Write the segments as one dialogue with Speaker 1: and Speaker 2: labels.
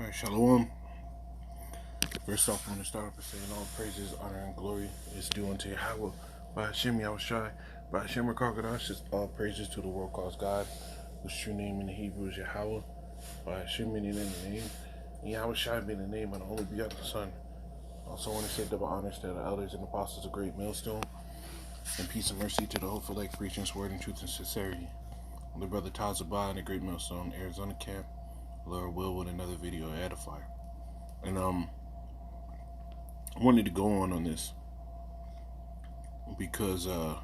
Speaker 1: Alright, Shalom. First off, I'm going to start off by saying all praises, honor, and glory is due unto Yahweh. By Hashem Yahushai, by Hashem Rakakadash, all praises to the world calls God, whose true name in the Hebrew is Yahweh. By Hashem meaning in the name, and Yahushai being the name of the only begotten Son. Also want to say double honors to the elders and apostles of Great Millstone, and peace and mercy to the hopeful like preaching his word in truth and sincerity. The brother Tazabah in the Great Millstone, Arizona camp. Lord will with another video edifier. And I wanted to go on this because I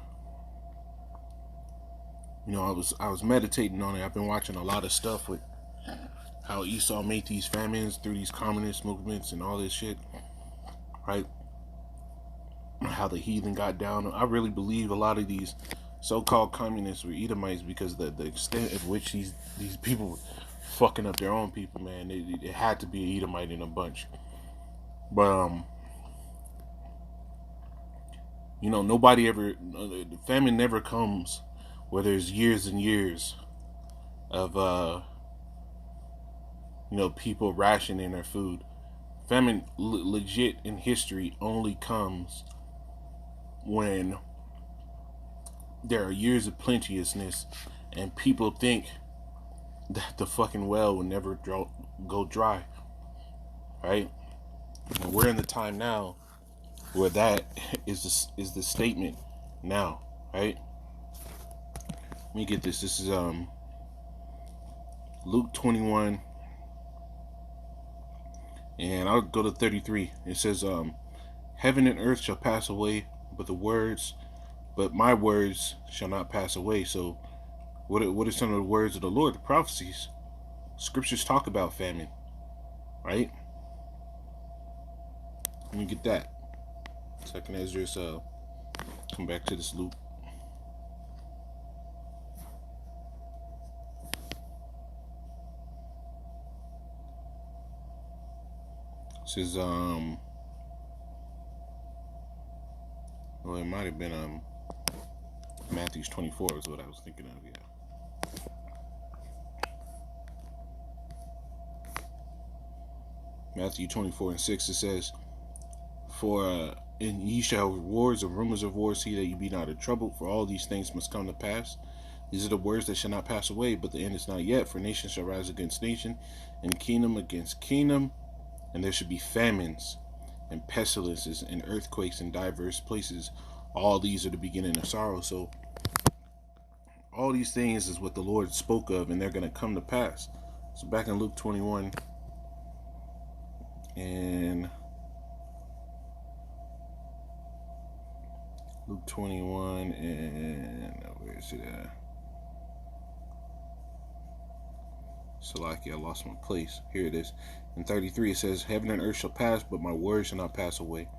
Speaker 1: was meditating on it. I've been watching a lot of stuff with how Esau made these famines through these communist movements and all this shit, right? How the heathen got down. I really believe a lot of these so-called communists were Edomites because the extent of which these people were fucking up their own people, man. It had to be an Edomite in a bunch. But nobody ever, the famine never comes where there's years and years of people rationing their food. Famine legit in history only comes when there are years of plenteousness and people think that the fucking well will never go dry, right? And we're in the time now where that is the statement now, right? Let me get this. This is Luke 21, and I'll go to 33. It says, "Heaven and earth shall pass away, but my words shall not pass away." So, what are some of the words of the Lord? The prophecies, scriptures talk about famine, right? Let me get that. Second Ezra, come back to this loop. It says, well, it might have been Matthew 24 is what I was thinking of, yeah. Matthew 24:6, it says, and ye shall have wars and rumors of wars, see that you be not in trouble, for all these things must come to pass. These are the words that shall not pass away, but the end is not yet. For nation shall rise against nation, and kingdom against kingdom, and there should be famines, and pestilences, and earthquakes in diverse places. All these are the beginning of sorrow. So, all these things is what the Lord spoke of, and they're going to come to pass. So, back in Luke 21, and Luke 21, and where is it at? Salaki, I lost my place. Here it is. In 33, it says, "Heaven and earth shall pass, but my words shall not pass away."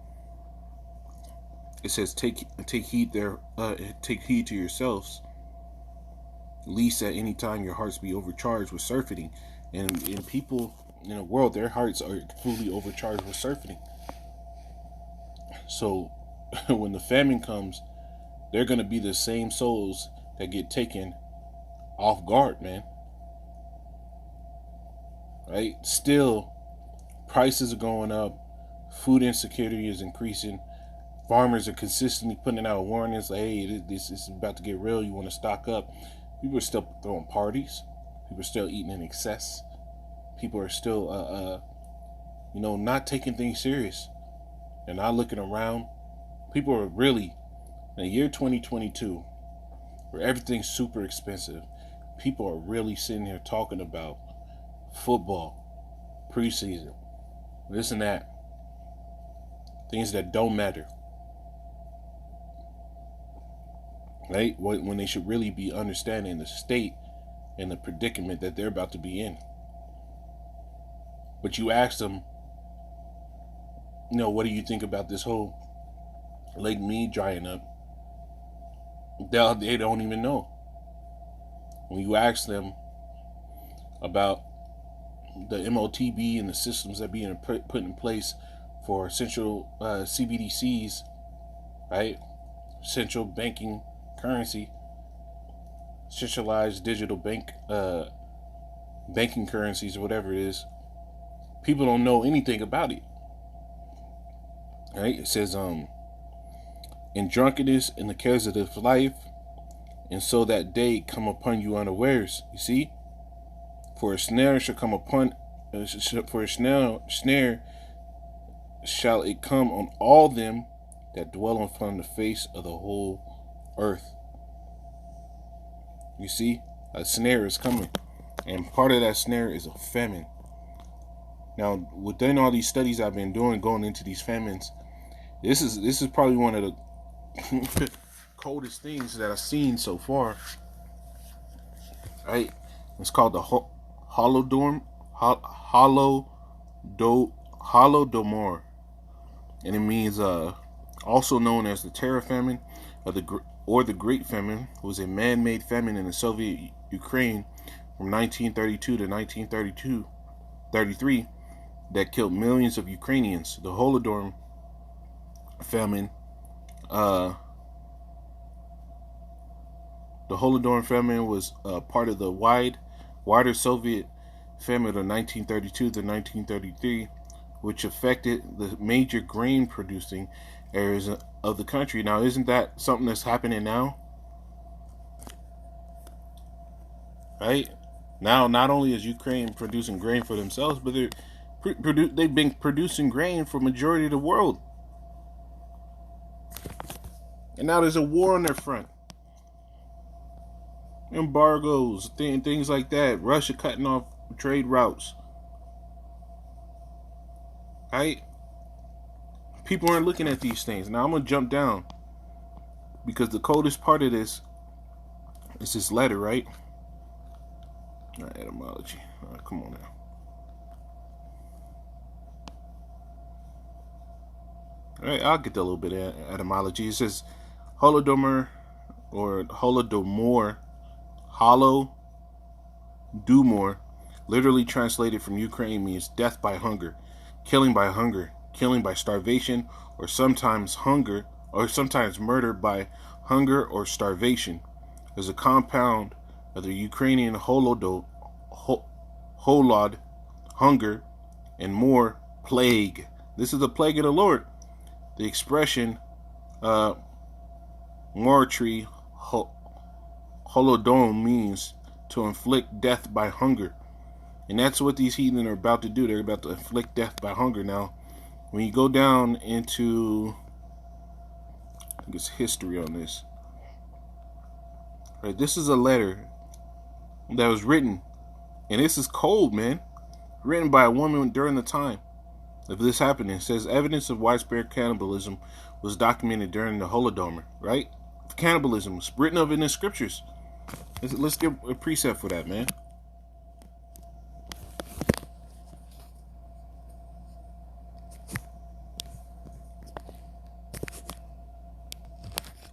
Speaker 1: It says, "Take heed to yourselves, lest at any time your hearts be overcharged with surfeiting." And people in the world, their hearts are fully overcharged with surfeiting. So, when the famine comes, they're going to be the same souls that get taken off guard, man. Right? Still, prices are going up. Food insecurity is increasing. Farmers are consistently putting out warnings like, hey, this is about to get real. You want to stock up. People are still throwing parties. People are still eating in excess. People are still, not taking things serious. They're not looking around. People are really, in the year 2022, where everything's super expensive, people are really sitting here talking about football, preseason, this and that, things that don't matter, right? When they should really be understanding the state and the predicament that they're about to be in. But you ask them, what do you think about this whole Lake Mead drying up? They don't even know. When you ask them about the MOTB and the systems that are being put in place for central CBDCs, right? Central banking currency, centralized digital banking currencies, or whatever it is. People don't know anything about it. Right? It says, in drunkenness, in the cares of this life, and so that day come upon you unawares. You see? For a snare shall come upon, for a snare shall it come on all them that dwell upon the face of the whole earth. You see? A snare is coming. And part of that snare is a famine. Now, within all these studies I've been doing, going into these famines, this is probably one of the coldest things that I've seen so far. Right? It's called the Holodomor, Holodomor, and it means also known as the Terror Famine or the Great Famine. It was a man-made famine in the Soviet Ukraine from 1932 to 1933 that killed millions of Ukrainians. The Holodomor famine, the Holodomor famine was part of the wider Soviet famine of 1932 to 1933, which affected the major grain-producing areas of the country. Now, isn't that something that's happening now? Right? Now, not only is Ukraine producing grain for themselves, but they've been producing grain for majority of the world. And now there's a war on their front. Embargoes, things like that. Russia cutting off trade routes. Right? People aren't looking at these things. Now I'm going to jump down, because the coldest part of this is this letter, right? Not etymology. All right, come on now. All right, I'll get a little bit of etymology. It says Holodomor or Holodomor, Holodomor, literally translated from Ukraine, means death by hunger, killing by starvation, or sometimes murder by hunger or starvation. Is a compound of the Ukrainian holod, hunger, and more, plague. This is the plague of the Lord. The expression moritry holodom means to inflict death by hunger. And that's what these heathen are about to do. They're about to inflict death by hunger. Now, when you go down into, I think it's history on this. Right, this is a letter that was written, and this is cold, man. Written by a woman during the time of this happening. It says evidence of widespread cannibalism was documented during the Holodomor, right? Cannibalism was written of in the scriptures. Let's get a precept for that, man.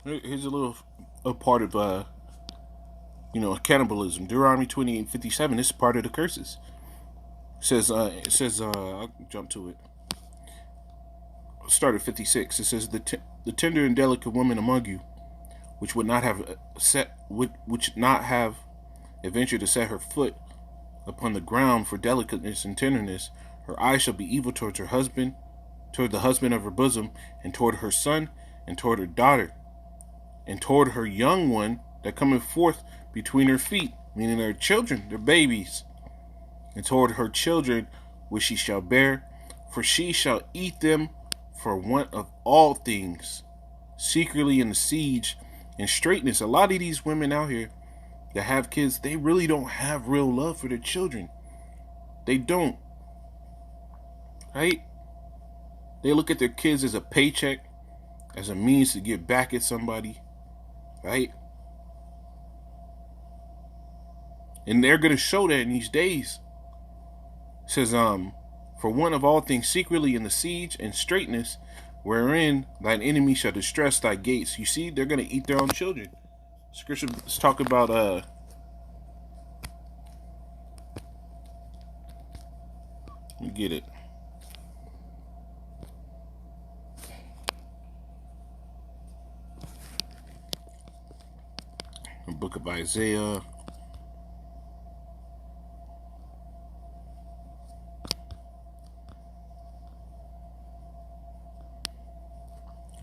Speaker 1: Here's a part of cannibalism. Deuteronomy 28:57. This is part of the curses. It says I'll jump to it. Start at 56. It says the tender and delicate woman among you, which would not have adventured to set her foot upon the ground for delicateness and tenderness, her eyes shall be evil towards her husband, toward the husband of her bosom, and toward her son, and toward her daughter, and toward her young one that cometh forth between her feet, meaning her children, their babies, and toward her children which she shall bear, for she shall eat them for want of all things, secretly in the siege and straitness. A lot of these women out here that have kids, they really don't have real love for their children. They don't. Right? They look at their kids as a paycheck, as a means to get back at somebody. Right? And they're going to show that in these days. It says, for one of all things secretly in the siege and straitness, wherein thine enemy shall distress thy gates. You see, they're going to eat their own children. Scripture is talking about, let me get it. The book of Isaiah.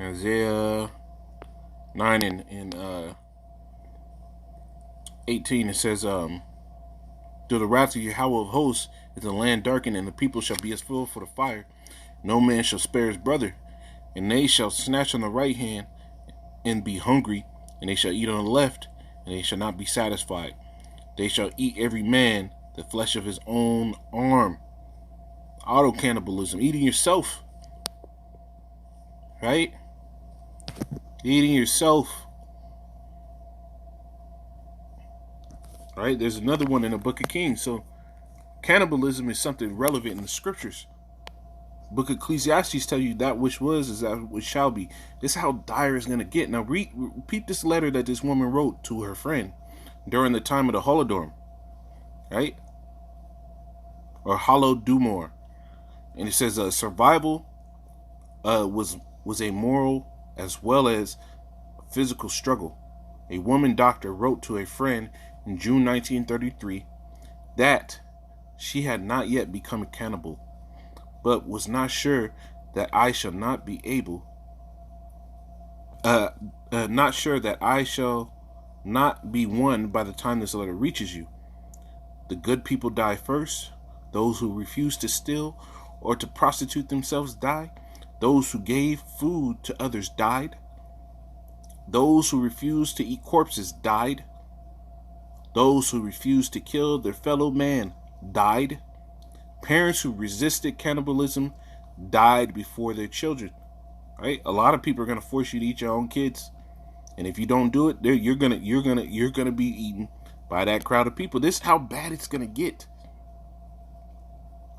Speaker 1: Isaiah 9 and 18, it says, through the wrath of Yahweh of hosts is the land darkened, and the people shall be as fuel for the fire. No man shall spare his brother, and they shall snatch on the right hand and be hungry, and they shall eat on the left, and they shall not be satisfied. They shall eat every man the flesh of his own arm. Auto cannibalism, eating yourself, right? Eating yourself. Right? There's another one in the Book of Kings. So cannibalism is something relevant in the scriptures. Book of Ecclesiastes tell you that which was is that which shall be. This is how dire it's going to get. Now repeat this letter that this woman wrote to her friend during the time of the Holodomor, right? Or Holodomor. And it says survival was a moral as well as a physical struggle. A woman doctor wrote to a friend in June 1933 that she had not yet become a cannibal, but was not sure that I shall not be able, not sure that I shall not be one by the time this letter reaches you. The good people die first. Those who refuse to steal or to prostitute themselves die. Those who gave food to others died. Those who refused to eat corpses died. Those who refused to kill their fellow man died. Parents who resisted cannibalism died before their children. Right? A lot of people are going to force you to eat your own kids, and if you don't do it, you're gonna be eaten by that crowd of people. This is how bad it's gonna get.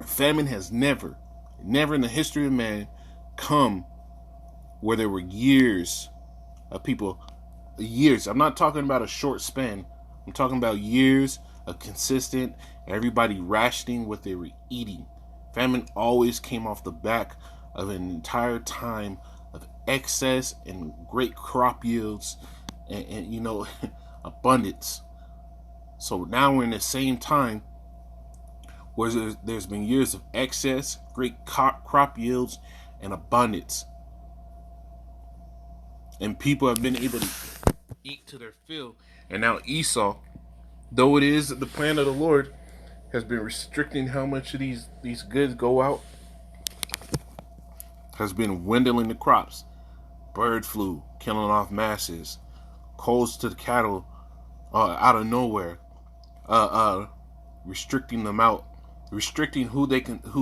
Speaker 1: Famine has never in the history of man come where there were years of people. Years. I'm not talking about a short span. I'm talking about years of consistent, everybody rationing what they were eating. Famine always came off the back of an entire time of excess and great crop yields and abundance. So now we're in the same time where there's been years of excess, great crop yields, and abundance. And people have been able to eat to their fill. And now Esau, though it is the plan of the Lord, has been restricting how much of these goods go out, has been dwindling the crops. Bird flu, killing off masses. Colds to the cattle out of nowhere. Restricting them out. Restricting who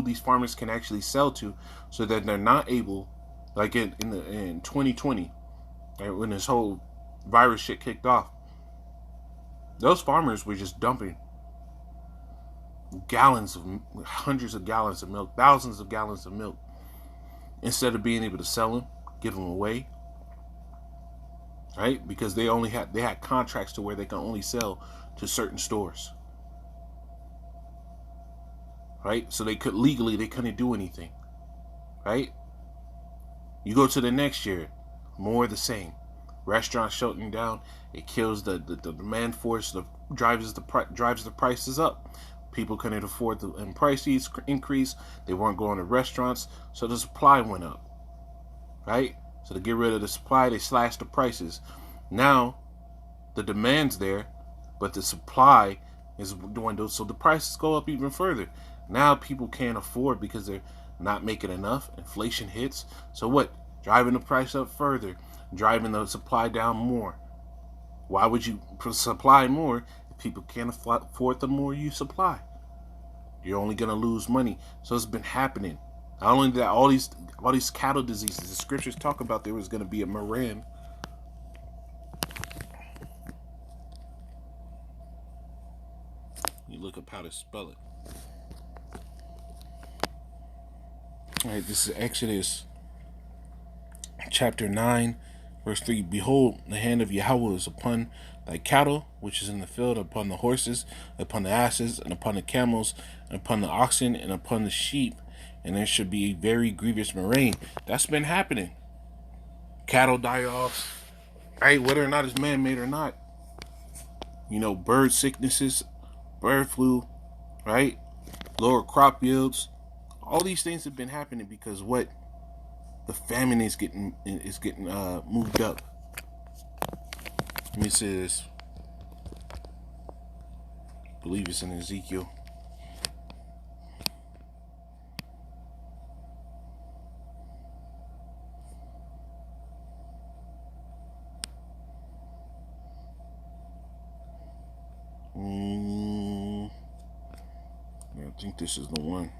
Speaker 1: these farmers can actually sell to, so that they're not able, like in 2020, right, when this whole virus shit kicked off. Those farmers were just dumping hundreds of gallons of milk, thousands of gallons of milk, instead of being able to sell them, give them away, right? Because they had contracts to where they can only sell to certain stores, right? So they couldn't do anything, right? You go to the next year, more of the same. Restaurants shutting down. It kills the demand force. Drives the prices up. People couldn't afford the and prices increase. They weren't going to restaurants, so the supply went up. Right? So to get rid of the supply, they slashed the prices. Now the demand's there, but the supply is dwindled, so the prices go up even further. Now people can't afford because they're not making enough. Inflation hits. So what? Driving the price up further, driving the supply down more. Why would you supply more if people can't afford the more you supply? You're only going to lose money. So it's been happening. Not only that, all these cattle diseases, the scriptures talk about there was going to be a Moran. You look up how to spell it. All right, this is Exodus chapter 9, verse 3. Behold, the hand of Yahweh is upon thy cattle, which is in the field, upon the horses, upon the asses, and upon the camels, and upon the oxen, and upon the sheep, and there should be a very grievous murrain. That's been happening. Cattle die off, right? Whether or not it's man-made or not. Bird sicknesses, bird flu, right? Lower crop yields. All these things have been happening because what? the famine is getting moved up. Let me say this. I believe it's in Ezekiel. I think this is the one.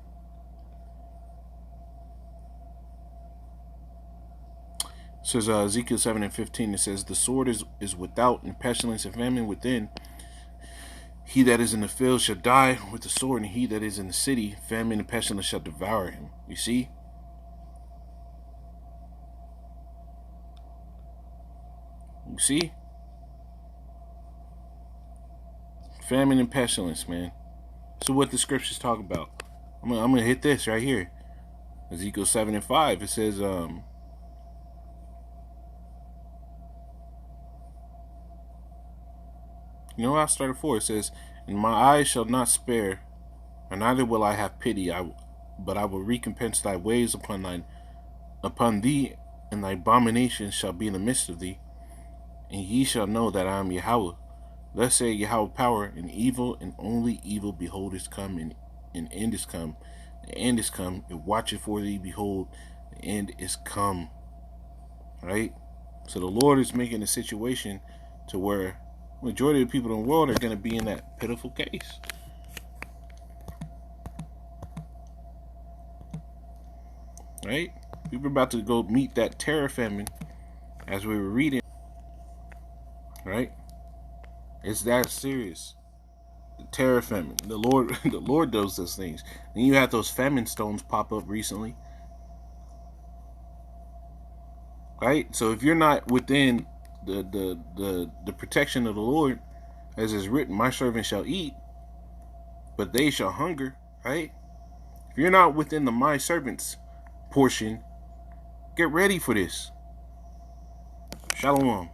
Speaker 1: It says Ezekiel 7:15. It says, "The sword is without, and pestilence and famine within. He that is in the field shall die with the sword, and he that is in the city, famine and pestilence shall devour him." You see? You see? Famine and pestilence, man. So what the scriptures talk about. I'm gonna hit this right here. Ezekiel 7:5. It says, you know, I'll start at 4. It says, "And my eyes shall not spare, and neither will I have pity. But I will recompense thy ways upon thee, and thy abominations shall be in the midst of thee. And ye shall know that I am Yahweh. Thus say Yahweh power, and evil, and only evil, behold, is come, and end is come. The end is come, it watcheth for thee, behold, the end is come." Right? So the Lord is making a situation to where the majority of the people in the world are going to be in that pitiful case. Right? We were about to go meet that terror famine as we were reading. Right? It's that serious. The terror famine. The Lord does those things. And you have those famine stones pop up recently. Right? So if you're not within the protection of the Lord, as is written, "My servant shall eat, but they shall hunger." Right? If you're not within the "my servants" portion, get ready for this. Shalom.